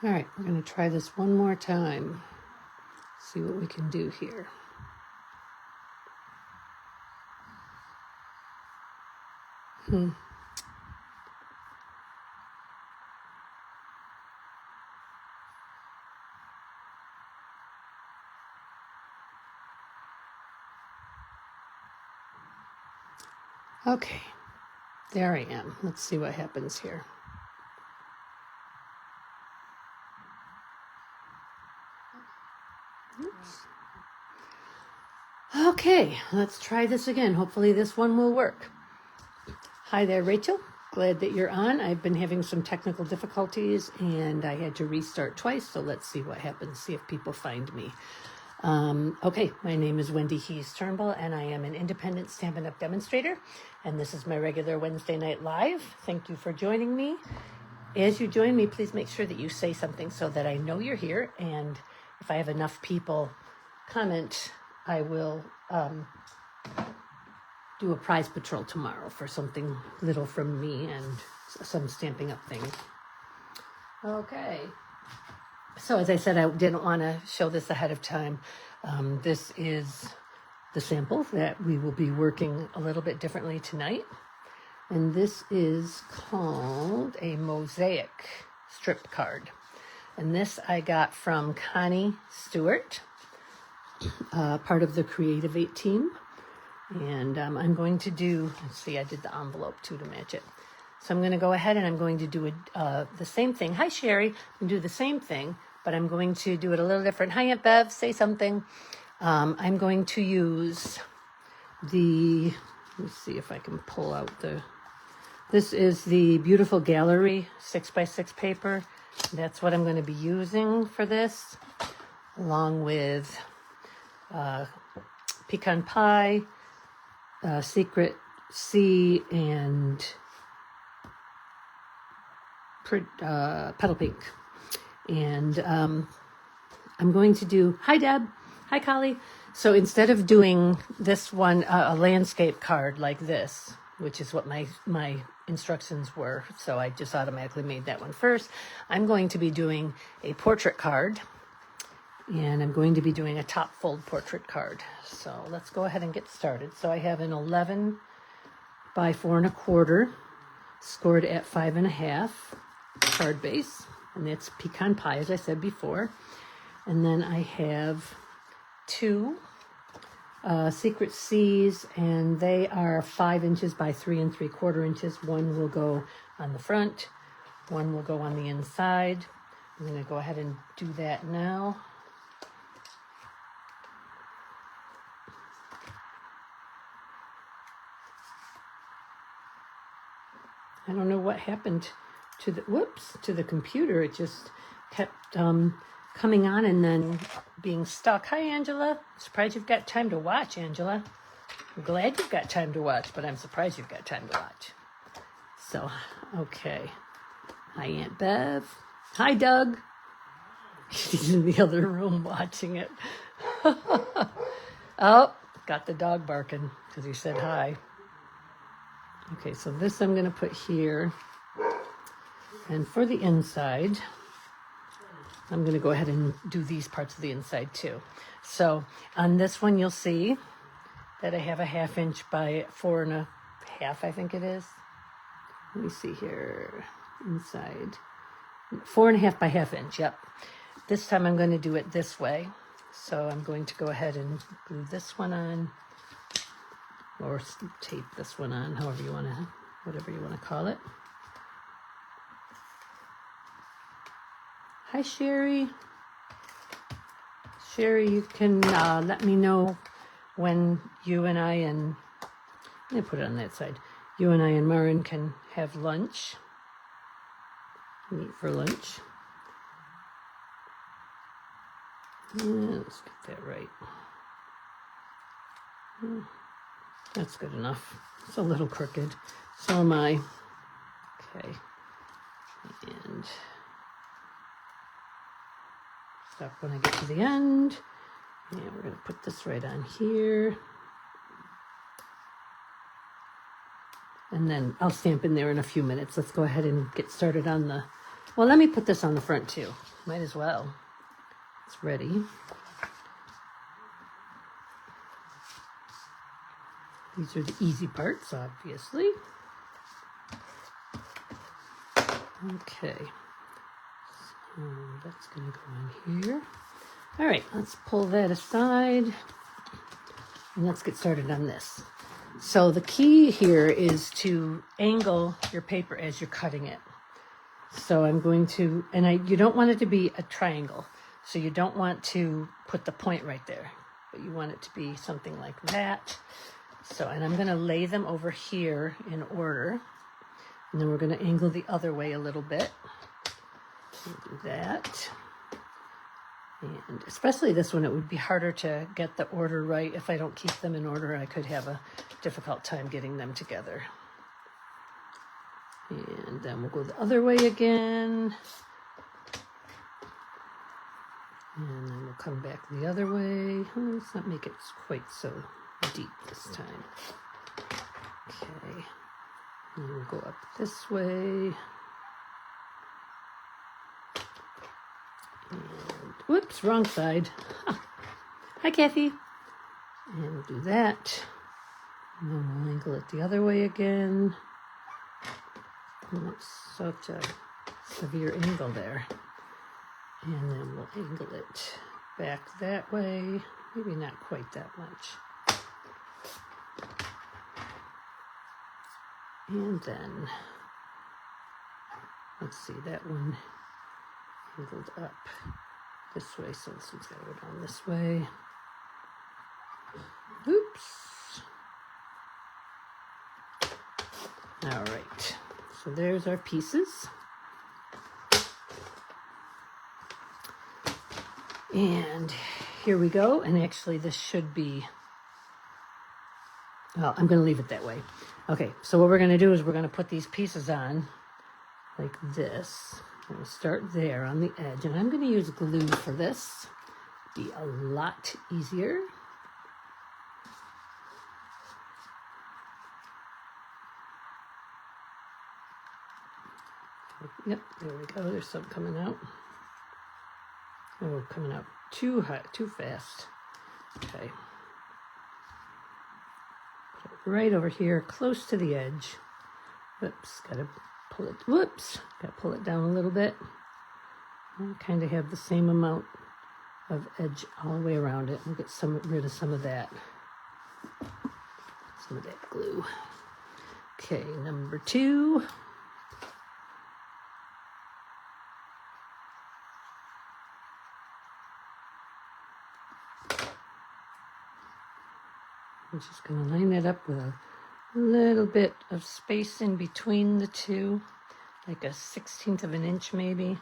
All right, we're going to try this one more time. See what we can do here. Okay, there I am. Let's see what happens here. Oops. Okay, let's try this again. Hopefully this one will work. Hi there, Rachel. Glad that you're on. I've been having some technical difficulties and I had to restart twice, so let's see what happens, see if people find me. Okay, my name is Wendy Hees Turnbull and I am an independent Stampin' Up! Demonstrator, and this is my regular Wednesday night live. Thank you for joining me. As you join me, please make sure that you say something so that I know you're here, and if I have enough people comment, I will do a prize patrol tomorrow for something little from me and some Stampin' Up! Things. Okay. So as I said, I didn't want to show this ahead of time. This is the sample that we will be working a little bit differently tonight. And this is called a Mosiac strip card. And this I got from Connie Stewart, part of the Creative 8 team. And I'm going to do, let's see, I did the envelope too to match it. So I'm going to go ahead and I'm going to do the same thing. Hi, Sherry. I'm going to do the same thing, but I'm going to do it a little different. Hi, Aunt Bev. Say something. I'm going to use the, let's see if I can pull out this is the Beautiful Gallery 6x6 paper. That's what I'm going to be using for this, along with pecan pie, Secret Sea, and petal pink. And I'm going to do, hi Deb, hi Collie. So instead of doing this one, a landscape card like this, which is what my instructions were, so I just automatically made that one first, I'm going to be doing a portrait card, and I'm going to be doing a top fold portrait card. So let's go ahead and get started. So I have an 11 by 4 1/4, scored at 5 1/2 card base, and that's pecan pie, as I said before. And then I have 2 Secret Seas, and they are 5 inches by 3 3/4 inches. One will go on the front, one will go on the inside. I'm going to go ahead and do that now. I don't know what happened to the computer. It just kept coming on and then being stuck. Hi, Angela. Surprised you've got time to watch, Angela. I'm glad you've got time to watch, but I'm surprised you've got time to watch. So, okay. Hi, Aunt Bev. Hi, Doug. He's in the other room watching it. Oh, got the dog barking because he said hi. Okay, so this I'm going to put here. And for the inside, I'm going to go ahead and do these parts of the inside too. So on this one, you'll see that I have a 1/2 inch by 4 1/2, I think it is. Let me see here, inside. 4 1/2 by 1/2 inch, yep. This time I'm going to do it this way. So I'm going to go ahead and glue this one on, or tape this one on, however you want to, whatever you want to call it. Hi, Sherry. Sherry, you can let me know when you and I and, let me put it on that side, you and I and Marin can have lunch, meet for lunch. Let's get that right. That's good enough. It's a little crooked. So am I. Okay. And stop when I get to the end. And we're going to put this right on here. And then I'll stamp in there in a few minutes. Let's go ahead and get started on the, well, let me put this on the front too. might as well. It's ready. These are the easy parts, obviously. Okay, so that's going to go in here. All right, let's pull that aside and let's get started on this. So the key here is to angle your paper as you're cutting it. So I'm going to, and you don't want it to be a triangle. So you don't want to put the point right there, but you want it to be something like that. So, and I'm going to lay them over here in order. And then we're going to angle the other way a little bit. We'll do that. And especially this one, it would be harder to get the order right. If I don't keep them in order, I could have a difficult time getting them together. And then we'll go the other way again. And then we'll come back the other way. Oh, let's not make it quite so deep this time. Okay. And we'll go up this way. And whoops, wrong side. Hi, Kathy. And we'll do that. And then we'll angle it the other way again. And it's such a severe angle there. And then we'll angle it back that way. Maybe not quite that much. And then, let's see, that one angled up this way, so this one's got to go down this way. Oops. All right, so there's our pieces. And here we go, and actually this should be, well, I'm going to leave it that way. Okay, so what we're going to do is we're going to put these pieces on like this. I'm going to start there on the edge, and I'm going to use glue for this. Be a lot easier. Yep, there we go. There's some coming out. Oh, coming out too hot, too fast. Okay. Put it right over here, close to the edge. Whoops, gotta pull it, whoops, gotta pull it down a little bit. I kind of have the same amount of edge all the way around it. We'll get rid of some of that. Some of that glue. Okay, number 2. I'm just going to line that up with a little bit of space in between the two, like a 1/16 of an inch maybe.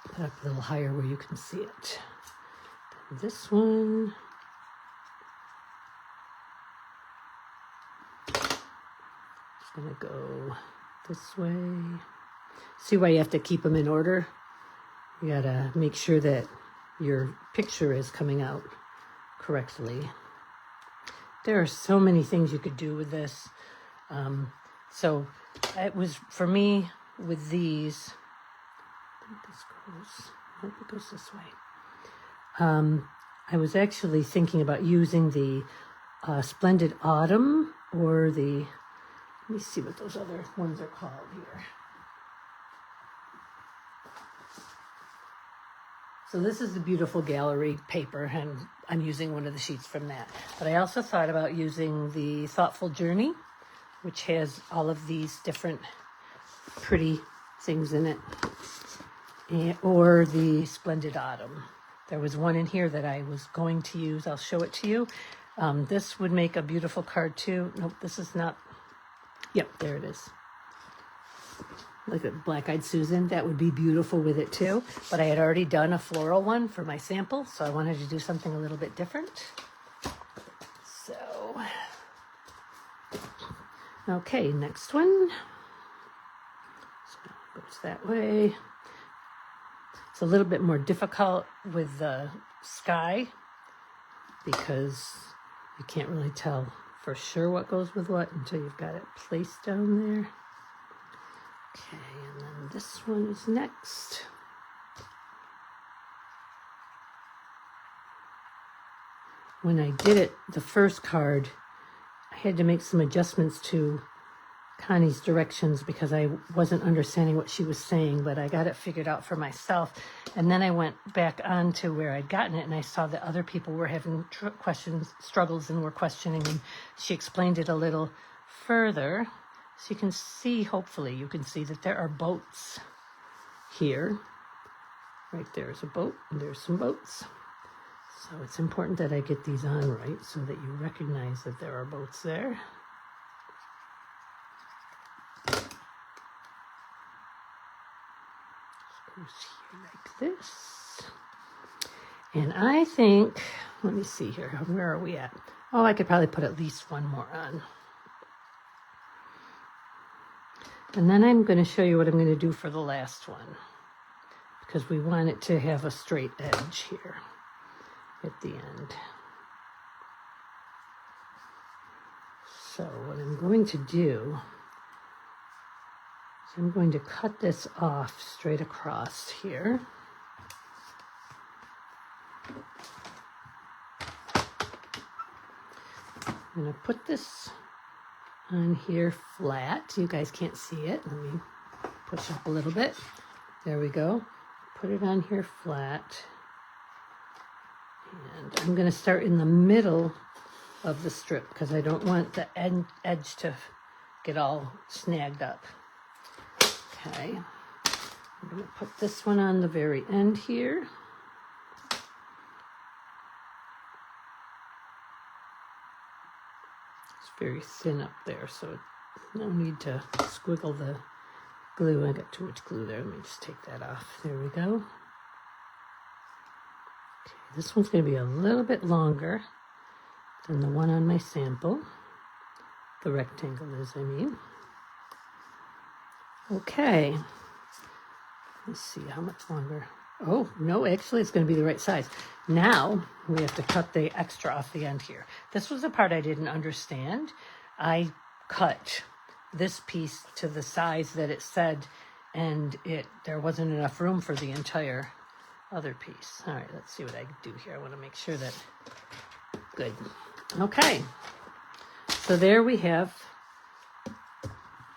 Put up a little higher where you can see it. Then this one. Just going to go this way. See why you have to keep them in order? You got to make sure that your picture is coming out correctly. There are so many things you could do with this. So it was, for me, with these, I think this goes, nope, it goes this way. I was actually thinking about using the Splendid Autumn or the, let me see what those other ones are called here. So this is the beautiful gallery paper, and I'm using one of the sheets from that. But I also thought about using the Thoughtful Journey, which has all of these different pretty things in it, or the Splendid Autumn. There was one in here that I was going to use. I'll show it to you. This would make a beautiful card too. Nope, this is not. Yep, there it is. Look at Black Eyed Susan. That would be beautiful with it too. But I had already done a floral one for my sample, so I wanted to do something a little bit different. So, okay, next one. So it goes that way. It's a little bit more difficult with the sky because you can't really tell for sure what goes with what until you've got it placed down there. Okay, and then this one is next. When I did it, the first card, I had to make some adjustments to Connie's directions because I wasn't understanding what she was saying, but I got it figured out for myself. And then I went back on to where I'd gotten it, and I saw that other people were having struggles, and were questioning, and she explained it a little further. So you can see, hopefully, you can see that there are boats here. Right there is a boat, and there's some boats. So it's important that I get these on right so that you recognize that there are boats there. Here like this. And I think, let me see here, where are we at? Oh, I could probably put at least one more on. And then I'm going to show you what I'm going to do for the last one, because we want it to have a straight edge here at the end. So what I'm going to do, I'm going to cut this off straight across here. I'm going to put this on here flat. You guys can't see it. Let me push up a little bit. There we go. Put it on here flat. And I'm going to start in the middle of the strip because I don't want the edge to get all snagged up. Okay, I'm going to put this one on the very end here. It's very thin up there, so no need to squiggle the glue. I got too much glue there. Let me just take that off. There we go. Okay, this one's going to be a little bit longer than the one on my sample. The rectangle is, I mean. Okay, let's see how much longer. Oh, no, actually it's going to be the right size. Now we have to cut the extra off the end here. This was the part I didn't understand. I cut this piece to the size that it said, and there wasn't enough room for the entire other piece. All right, let's see what I do here. I want to make sure that, good. Okay, so there we have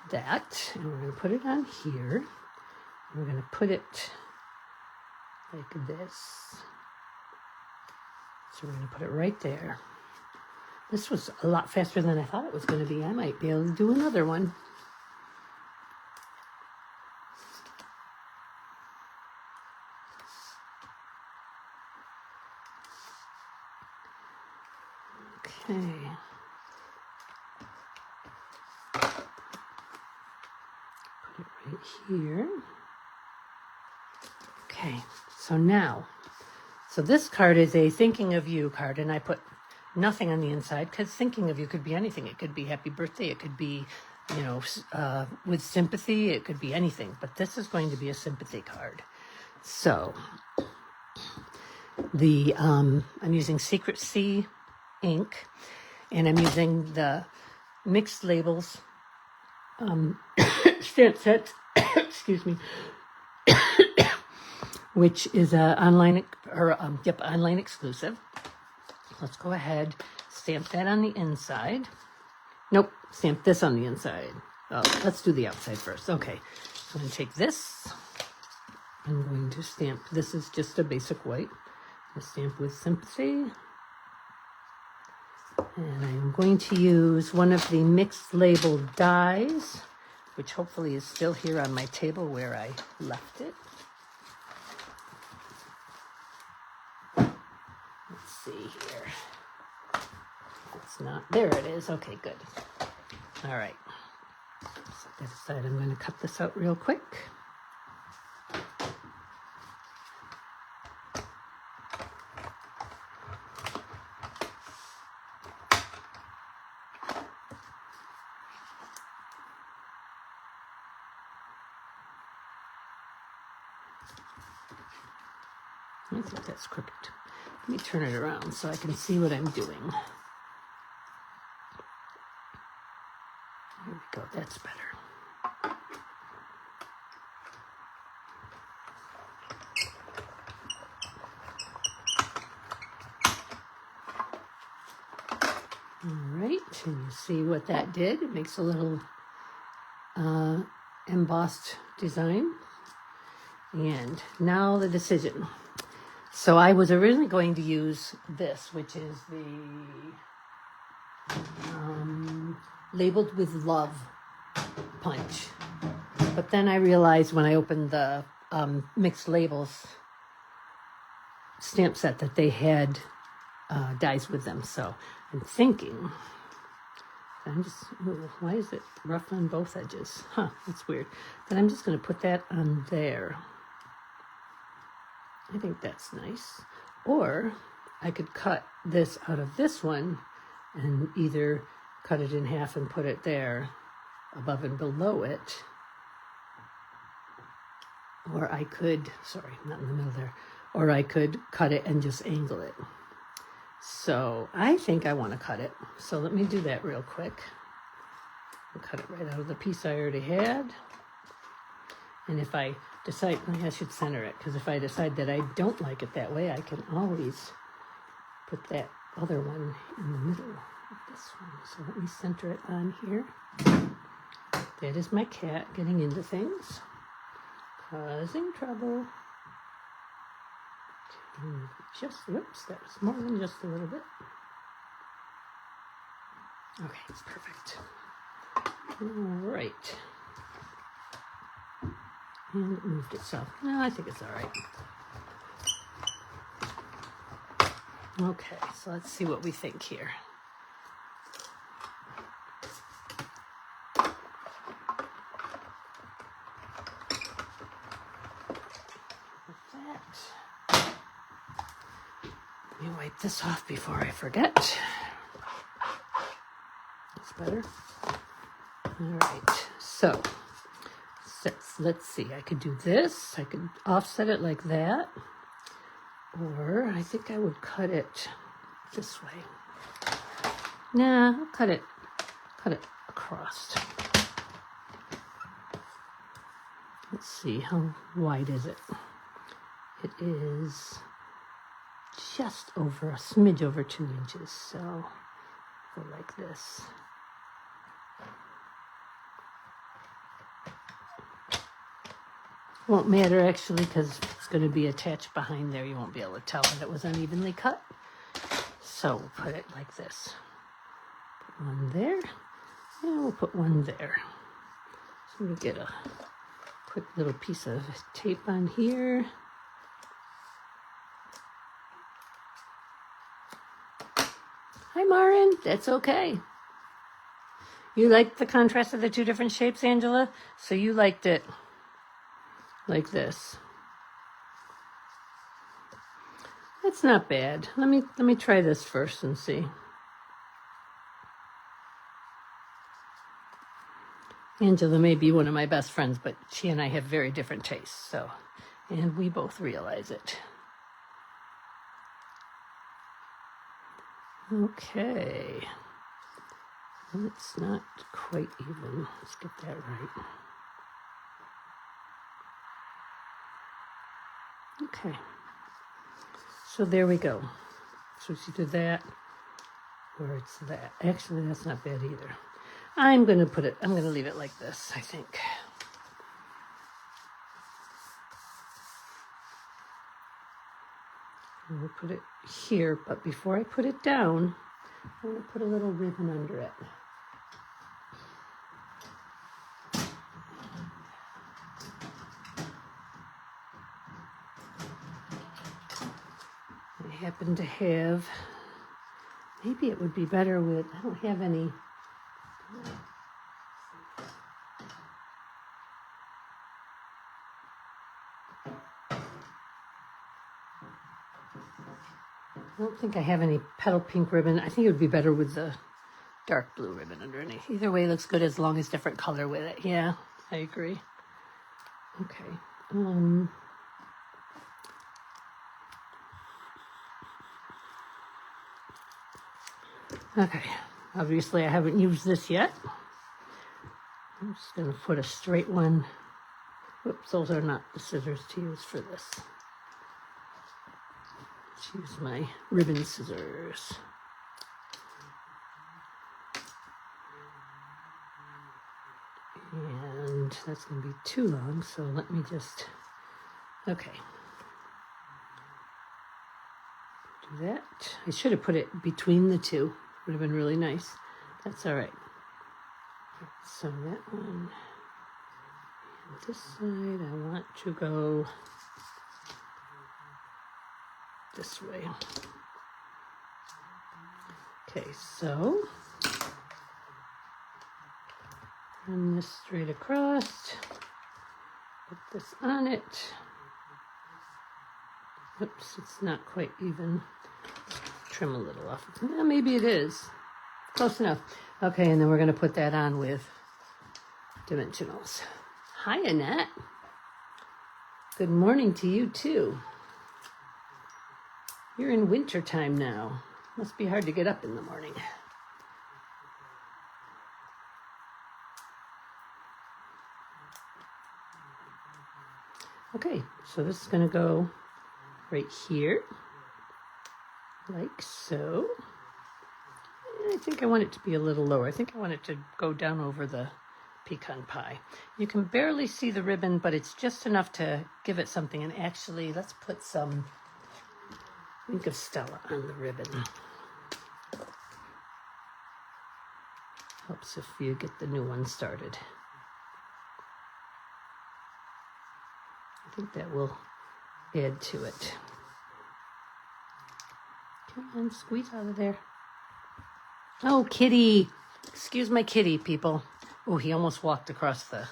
that, and we're going to put it on here. We're going to put it like this. So we're going to put it right there. This was a lot faster than I thought it was going to be. I might be able to do another one. Okay. Right here. Okay, so now, so this card is a thinking of you card, and I put nothing on the inside because thinking of you could be anything. It could be happy birthday, it could be, you know, with sympathy, it could be anything, but this is going to be a sympathy card. So I'm using Secret Sea ink, and I'm using the mixed labels stamp set, excuse me, which is a online exclusive. Let's go ahead, stamp that on the inside. Nope, stamp this on the inside. Oh, let's do the outside first. Okay, so I'm going to take this. I'm going to stamp. This is just a basic white. I'm going to stamp with sympathy. And I'm going to use one of the mixed label dies, which hopefully is still here on my table where I left it. Let's see here. It's not, there it is. Okay, good. All right. Set that aside. I'm going to cut this out real quick. I think that's crooked. Let me turn it around so I can see what I'm doing. Here we go, that's better. and you see what that did. It makes a little embossed design. And now the decision. So I was originally going to use this, which is the labeled with love punch. But then I realized when I opened the mixed labels stamp set that they had dies with them. So I'm thinking, why is it rough on both edges? Huh, that's weird. Then I'm just going to put that on there. I think that's nice. Or I could cut this out of this one and either cut it in half and put it there above and below it. Or I could, sorry, not in the middle there. Or I could cut it and just angle it. So I think I want to cut it. So let me do that real quick. I'll cut it right out of the piece I already had. And if I decide, I should center it, because if I decide that I don't like it that way, I can always put that other one in the middle of this one. So let me center it on here. That is my cat getting into things, causing trouble. Just, whoops, that was more than just a little bit. Okay, it's perfect. All right. And it moved itself. No, I think it's all right. Okay, so let's see what we think here. Let me wipe this off before I forget. That's better. All right, so let's see. I could do this. I could offset it like that. Or I think I would cut it this way. Nah, I'll cut it across. Let's see, how wide is it? It is just over, a smidge over 2 inches. So go like this. Won't matter actually, because it's going to be attached behind there. You won't be able to tell that it was unevenly cut. So we'll put it like this. Put one there, and we'll put one there. So we get a quick little piece of tape on here. Hi, Marin. That's okay. You liked the contrast of the two different shapes, Angela? So you liked it like this. It's not bad. Let me try this first and see. Angela may be one of my best friends, but she and I have very different tastes, so, and we both realize it. Okay. It's not quite even. Let's get that right. Okay, so there we go. So she did that, or it's that. Actually, that's not bad either. I'm going to leave it like this, I think. I'm going to put it here, but before I put it down, I'm going to put a little ribbon under it. I happen to have, maybe it would be better with, I don't have any, I don't think I have any petal pink ribbon. I think it would be better with the dark blue ribbon underneath. Either way looks good as long as different color with it. Yeah, I agree. Okay. Okay, obviously I haven't used this yet. I'm just going to put a straight one. Whoops, those are not the scissors to use for this. Let's use my ribbon scissors. And that's going to be too long, so let me just, okay. Do that. I should have put it between the two. Would have been really nice. That's all right. So that one, and this side, I want to go this way. Okay, so run this straight across, put this on it. Oops, it's not quite even. Trim a little off. Yeah, maybe it is. Close enough. Okay, and then we're going to put that on with dimensionals. Hi, Annette. Good morning to you, too. You're in winter time now. Must be hard to get up in the morning. Okay, so this is going to go right here, like so. I think I want it to be a little lower. I think I want it to go down over the pecan pie. You can barely see the ribbon, but it's just enough to give it something. And actually, let's put some Ink of Stella on the ribbon. Helps if you get the new one started. I think that will add to it. Come on, squeeze out of there. Oh, kitty. Excuse my kitty, people. Oh, he almost walked across the...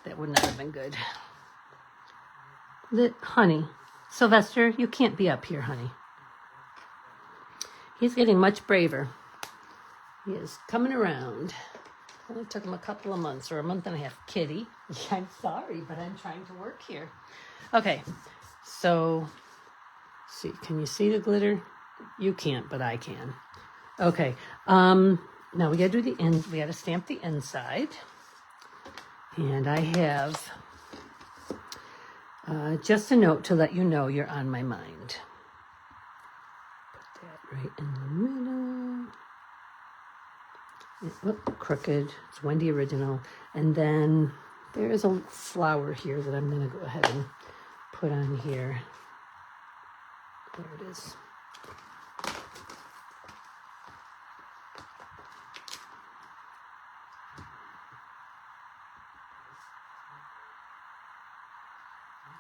That would not have been good. Honey. Sylvester, you can't be up here, honey. He's getting much braver. He is coming around. Only took him a couple of months or a month and a half. Kitty. I'm sorry, but I'm trying to work here. Okay, so... See, can you see the glitter? You can't, but I can. Okay, now we gotta do the end. We gotta stamp the inside. And I have just a note to let you know you're on my mind. Put that right in the middle. Whoop, crooked. It's Wendy Original. And then there is a flower here that I'm gonna go ahead and put on here. There it is.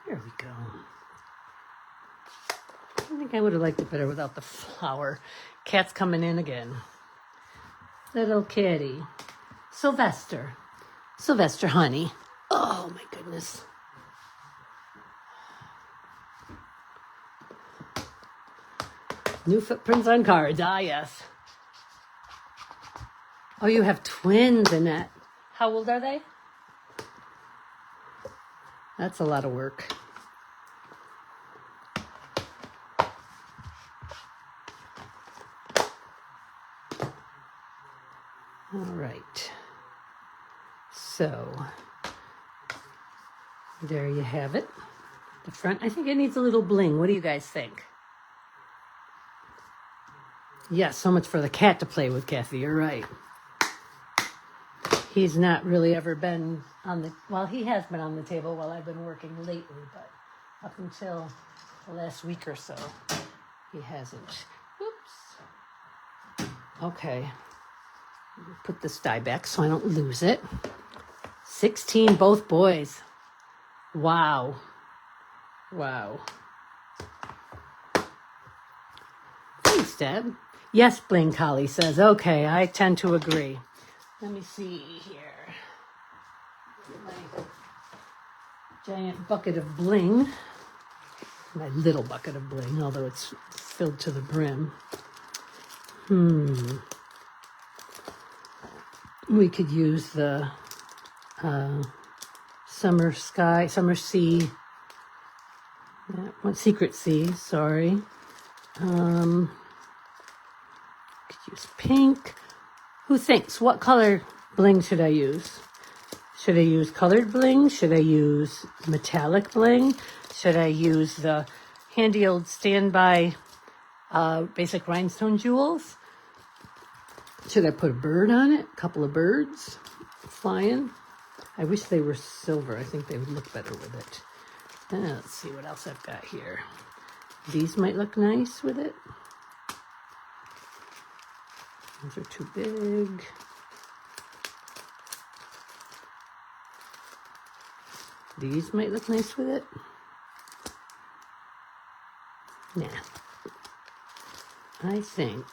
There we go. I think I would have liked it better without the flower. Cat's coming in again. Little kitty. Sylvester. Sylvester, honey. Oh, my goodness. New footprints on cards. Ah, yes. Oh, you have twins, Annette. How old are they? That's a lot of work. All right. So, there you have it. The front, I think it needs a little bling. What do you guys think? Yeah, so much for the cat to play with, Kathy. You're right. He's not really ever been on the... Well, he has been on the table while I've been working lately, but up until the last week or so, he hasn't. Oops. Okay. Put this die back so I don't lose it. 16, both boys. Wow. Wow. Thanks, Deb. Yes, Bling Collie says. Okay, I tend to agree. Let me see here. My giant bucket of bling. My little bucket of bling, although it's filled to the brim. We could use the summer sea, secret sea, sorry. Could use pink. Who thinks? What color bling should I use? Should I use colored bling? Should I use metallic bling? Should I use the handy old standby basic rhinestone jewels? Should I put a bird on it? A couple of birds flying? I wish they were silver. I think they would look better with it. Let's see what else I've got here. These might look nice with it. Those are too big. These might look nice with it. Nah. I think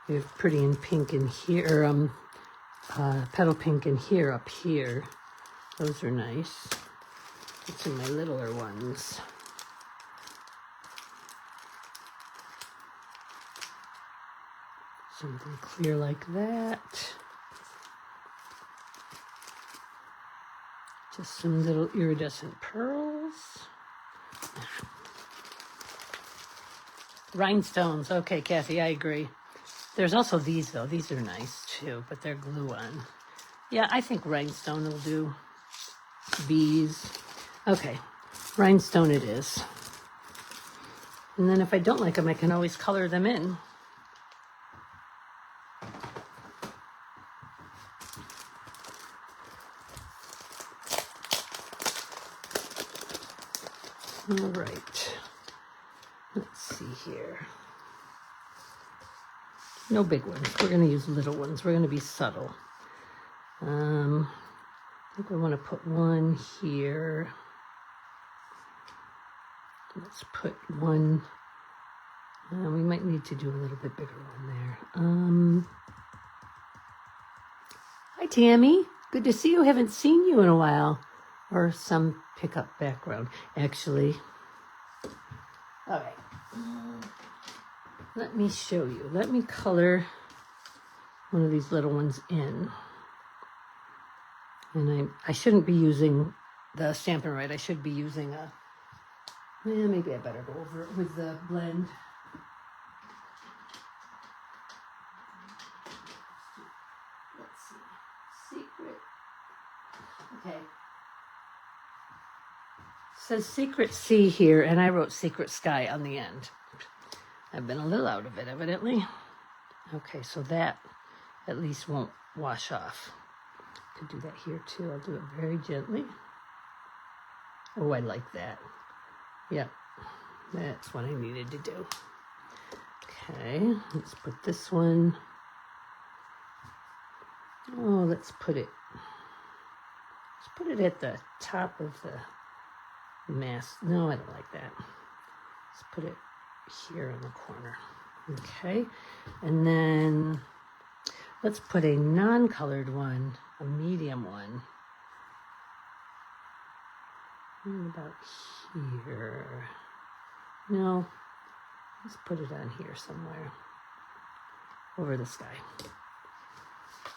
we have pretty in pink in here, petal pink in here, up here. Those are nice. It's in my littler ones. Something clear like that. Just some little iridescent pearls. Rhinestones. Okay, Kathy, I agree. There's also these, though. These are nice, too, but they're glue-on. Yeah, I think rhinestone will do. Bees. Okay, rhinestone it is. And then if I don't like them, I can always color them in. All right. Let's see here. No big ones. We're going to use little ones. We're going to be subtle. I think we want to put one here. Let's put one. We might need to do a little bit bigger one there. Hi, Tammy. Good to see you. Haven't seen you in a while. Or some pickup background, actually. All right. Let me show you. Let me color one of these little ones in. And I shouldn't be using the Stampin' Right. I should be using a, maybe I better go over it with the blend. Let's see. Secret. Okay. It says Secret Sea here, and I wrote Secret Sky on the end. I've been a little out of it, evidently. Okay, so that at least won't wash off. Could do that here too. I'll do it very gently. Oh, I like that. Yep, that's what I needed to do. Okay, let's put this one. Oh, let's put it at the top of the mask. No, I don't like that. Let's put it here in the corner. Okay, and then let's put a non-colored one, a medium one. About here. No, let's put it on here somewhere. Over the sky.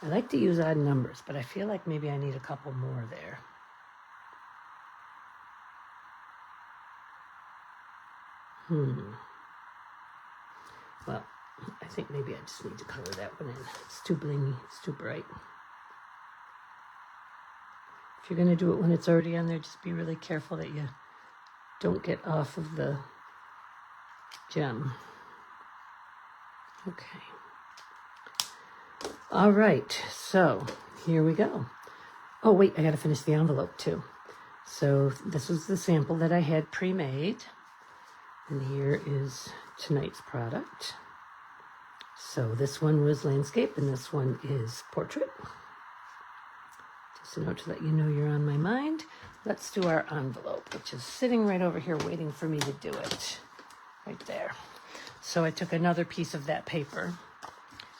I like to use odd numbers, but I feel like maybe I need a couple more there. Well, I think maybe I just need to color that one in. It's too blingy. It's too bright. If you're going to do it when it's already on there, just be really careful that you don't get off of the gem. Okay. All right. So here we go. Oh, wait. I got to finish the envelope, too. So this was the sample that I had pre-made. And here is tonight's product. So this one was landscape, and this one is portrait. Just a note to let you know you're on my mind. Let's do our envelope, which is sitting right over here waiting for me to do it. Right there. So I took another piece of that paper,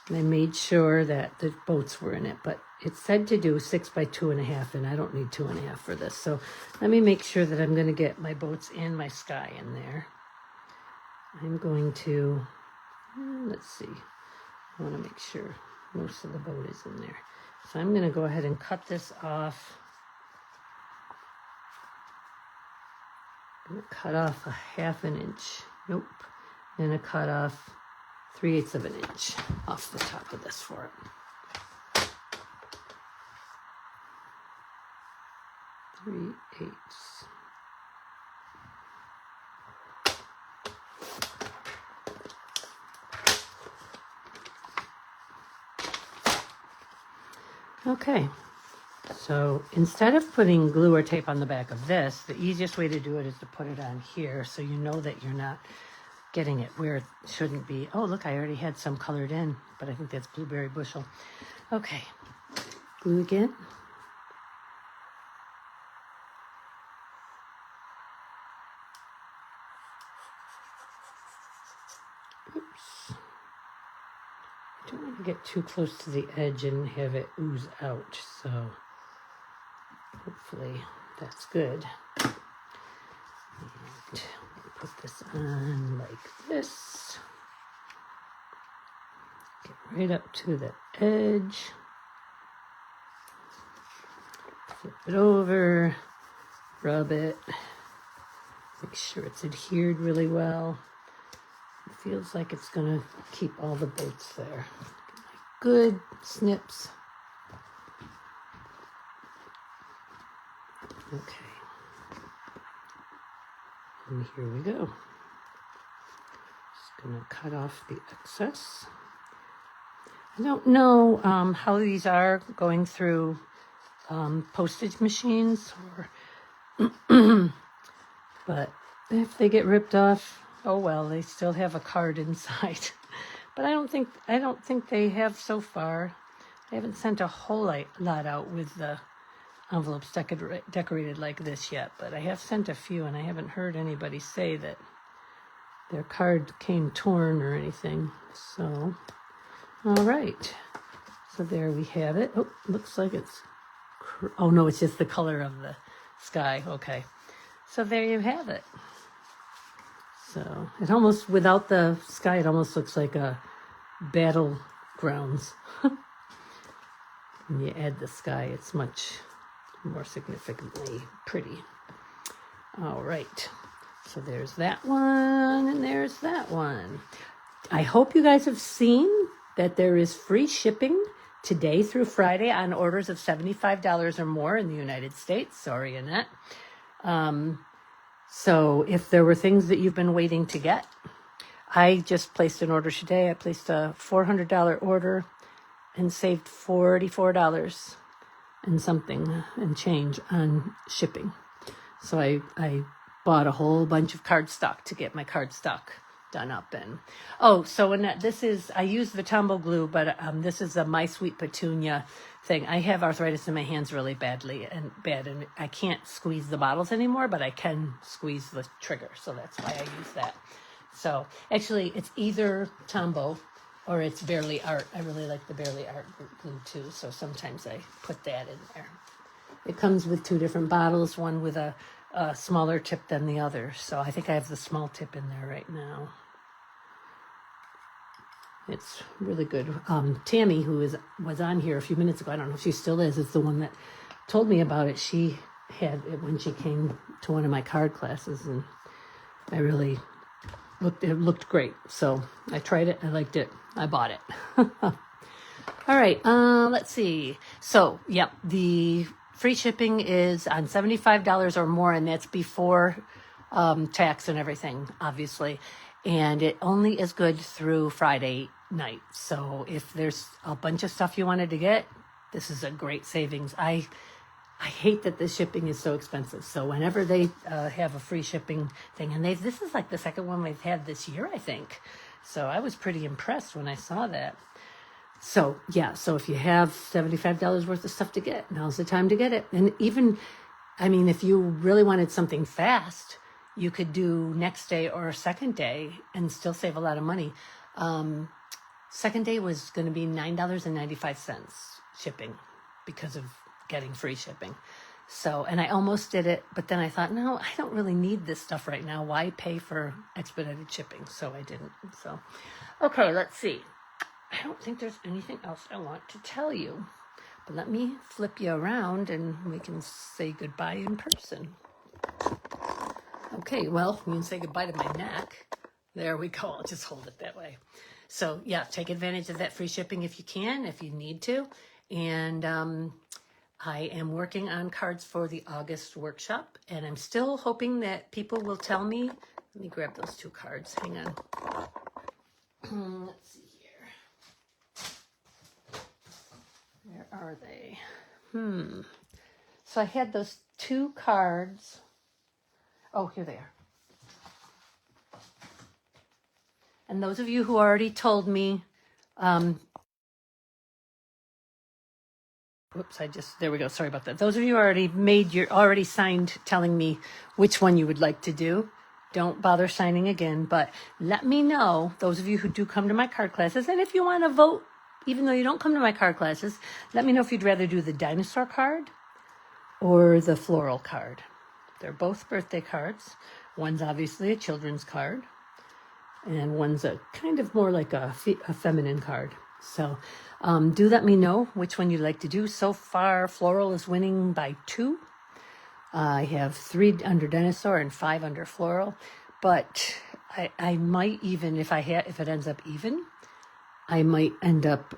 and I made sure that the boats were in it, but it said to do 6 by 2.5, and I don't need 2.5 for this. So let me make sure that I'm going to get my boats and my sky in there. I'm going to, let's see, I want to make sure most of the boat is in there. So I'm going to go ahead and cut this off. I'm going to cut off a 1/2 inch. Nope. I'm going to cut off 3/8 of an inch off the top of this for it. 3/8. Okay, so instead of putting glue or tape on the back of this, the easiest way to do it is to put it on here so you know that you're not getting it where it shouldn't be. Oh, look, I already had some colored in, but I think that's blueberry bushel. Okay, glue again. Oops. I don't want to get too close to the edge and have it ooze out, so hopefully that's good. And put this on like this. Get right up to the edge. Flip it over, rub it, make sure it's adhered really well. It feels like it's gonna keep all the bolts there. Good snips. Okay. And here we go. Just gonna cut off the excess. I don't know how these are going through postage machines, or but if they get ripped off, oh well, they still have a card inside. But I don't think they have so far. I haven't sent a whole lot out with the envelopes decorated like this yet, but I have sent a few, and I haven't heard anybody say that their card came torn or anything. So, all right. So there we have it. Oh, looks like it's, oh no, it's just the color of the sky. Okay. So there you have it. So it almost, without the sky, it almost looks like a battlegrounds. When you add the sky, it's much more significantly pretty. All right. So there's that one, and there's that one. I hope you guys have seen that there is free shipping today through Friday on orders of $75 or more in the United States. Sorry, Annette. So if there were things that you've been waiting to get, I just placed an order today. I placed a $400 order and saved $44 and something and change on shipping. So I bought a whole bunch of cardstock to get my cardstock done up. And oh, so Annette, this is, I use the tumble glue, but this is a My Sweet Petunia thing. I have arthritis in my hands really bad, and I can't squeeze the bottles anymore, but I can squeeze the trigger, so that's why I use that. So actually, it's either Tombow or it's Barely Art. I really like the Barely Art glue too, so sometimes I put that in there. It comes with two different bottles, one with a smaller tip than the other. So I think I have the small tip in there right now. It's really good. Tammy, who was on here a few minutes ago, I don't know if she still is the one that told me about it. She had it when she came to one of my card classes, and it looked great. So I tried it. I liked it. I bought it. All right. Let's see. So, yep, the free shipping is on $75 or more, and that's before tax and everything, obviously. And it only is good through Friday night. So if there's a bunch of stuff you wanted to get, this is a great savings. I hate that the shipping is so expensive. So whenever they have a free shipping thing, and this is like the second one we've had this year, I think. So I was pretty impressed when I saw that. So yeah, so if you have $75 worth of stuff to get, now's the time to get it. And even, I mean, if you really wanted something fast, you could do next day or second day and still save a lot of money. Second day was going to be $9.95 shipping because of getting free shipping. So, and I almost did it, but then I thought, no, I don't really need this stuff right now. Why pay for expedited shipping? So I didn't. So, okay, let's see. I don't think there's anything else I want to tell you, but let me flip you around and we can say goodbye in person. Okay, well, we can say goodbye to my neck. There we go. I'll just hold it that way. So yeah, take advantage of that free shipping if you can, if you need to. And I am working on cards for the August workshop, and I'm still hoping that people will tell me. Let me grab those two cards. Hang on. Let's see here. Where are are they? So I had those 2 cards. Oh, here they are. And those of you who already told me, whoops, there we go. Sorry about that. Those of you who already signed telling me which one you would like to do. Don't bother signing again, but let me know, those of you who do come to my card classes, and if you want to vote, even though you don't come to my card classes, let me know if you'd rather do the dinosaur card or the floral card. They're both birthday cards. One's obviously a children's card, and one's a kind of more like a feminine card. So do let me know which one you'd like to do. So far, floral is winning by 2. I have 3 under dinosaur and 5 under floral, but I might even, if it ends up even, I might end up,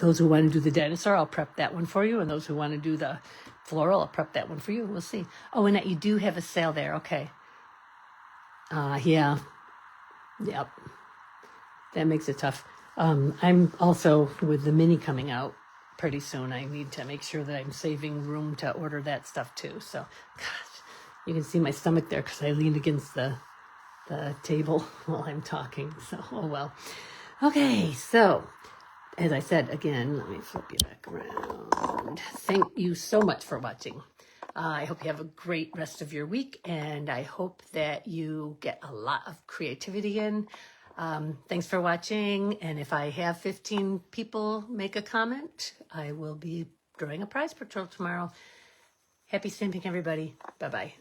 those who want to do the dinosaur, I'll prep that one for you, and those who want to do the floral, I'll prep that one for you. We'll see. Oh, and that you do have a sale there. Okay. Yeah. Yep. That makes it tough. I'm also, with the mini coming out pretty soon, I need to make sure that I'm saving room to order that stuff too. So, gosh, you can see my stomach there because I leaned against the table while I'm talking. So, oh well. Okay, so as I said, again, let me flip you back around. Thank you so much for watching. I hope you have a great rest of your week, and I hope that you get a lot of creativity in. Thanks for watching, and if I have 15 people make a comment, I will be drawing a prize patrol tomorrow. Happy stamping, everybody. Bye-bye.